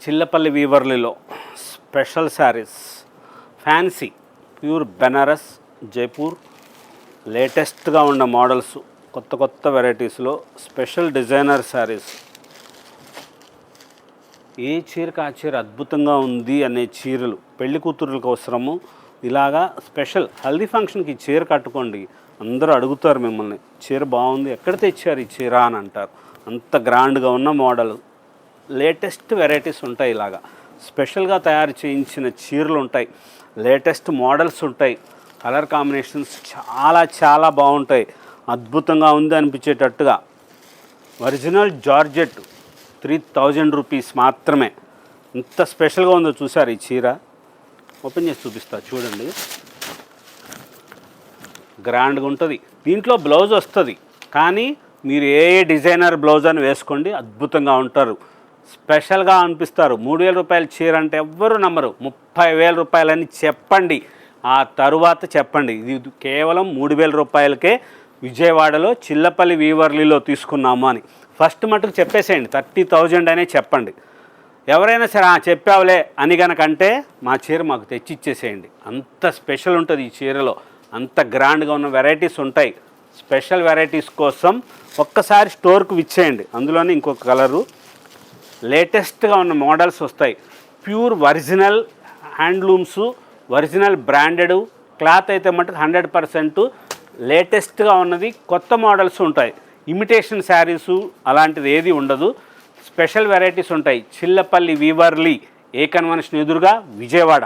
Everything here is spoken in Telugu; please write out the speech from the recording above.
చిల్లపల్లి వీవర్లీలో special saris, fancy pure Banaras Jaipur లేటెస్ట్గా ఉన్న మోడల్స్, కొత్త కొత్త వెరైటీస్లో స్పెషల్ డిజైనర్ శారీస్. ఏ చీరకు ఆ చీర అద్భుతంగా ఉంది అనే చీరలు పెళ్లి కూతురులకు అవసరము. ఇలాగా స్పెషల్ హల్దీ ఫంక్షన్కి చీర కట్టుకోండి, అందరూ అడుగుతారు మిమ్మల్ని, చీర బాగుంది ఎక్కడ తెచ్చారు ఈ చీర అని అంటారు. అంత గ్రాండ్గా ఉన్న మోడల్, లేటెస్ట్ వెరైటీస్ ఉంటాయి. ఇలాగా స్పెషల్గా తయారు చేయించిన చీరలు ఉంటాయి, లేటెస్ట్ మోడల్స్ ఉంటాయి, కలర్ కాంబినేషన్స్ చాలా చాలా బాగుంటాయి. అద్భుతంగా ఉంది అనిపించేటట్టుగా ఒరిజినల్ జార్జెట్ 3000 రూపీస్ మాత్రమే. ఎంత స్పెషల్గా ఉందో చూసారు. ఈ చీర ఓపెన్ చేసి చూపిస్తా చూడండి, గ్రాండ్గా ఉంటుంది. దీంట్లో బ్లౌజ్ వస్తుంది, కానీ మీరు ఏ డిజైనర్ బ్లౌజ్ అని వేసుకోండి, అద్భుతంగా ఉంటారు, స్పెషల్గా అనిపిస్తారు. 3000 రూపాయల చీర అంటే ఎవ్వరు నమ్మరు. 30,000 రూపాయలని చెప్పండి, ఆ తరువాత చెప్పండి ఇది కేవలం 3000 రూపాయలకే విజయవాడలో చిల్లపల్లి వీవర్లీలో తీసుకున్నాము అని. ఫస్ట్ మటుకు చెప్పేసేయండి, 30,000 అనే చెప్పండి. ఎవరైనా సరే చెప్పావులే అని కనుకంటే మా చీర మాకు తెచ్చిచ్చేసేయండి. అంత స్పెషల్ ఉంటుంది ఈ చీరలో, అంత గ్రాండ్గా ఉన్న వెరైటీస్ ఉంటాయి. స్పెషల్ వెరైటీస్ కోసం ఒక్కసారి స్టోర్కు విచ్చేయండి. అందులోనే ఇంకొక కలరు, లేటెస్ట్గా ఉన్న మోడల్స్ వస్తాయి. Pure original handlooms, original branded cloth అయితే మటుకు 100% లేటెస్ట్గా ఉన్నది, కొత్త మోడల్స్ ఉంటాయి. ఇమిటేషన్ శారీసు అలాంటిది ఏది ఉండదు, స్పెషల్ వెరైటీస్ ఉంటాయి. చిల్లపల్లి వీవర్లీ ఏ కన్వెన్షన్ ఎదురుగా విజయవాడ.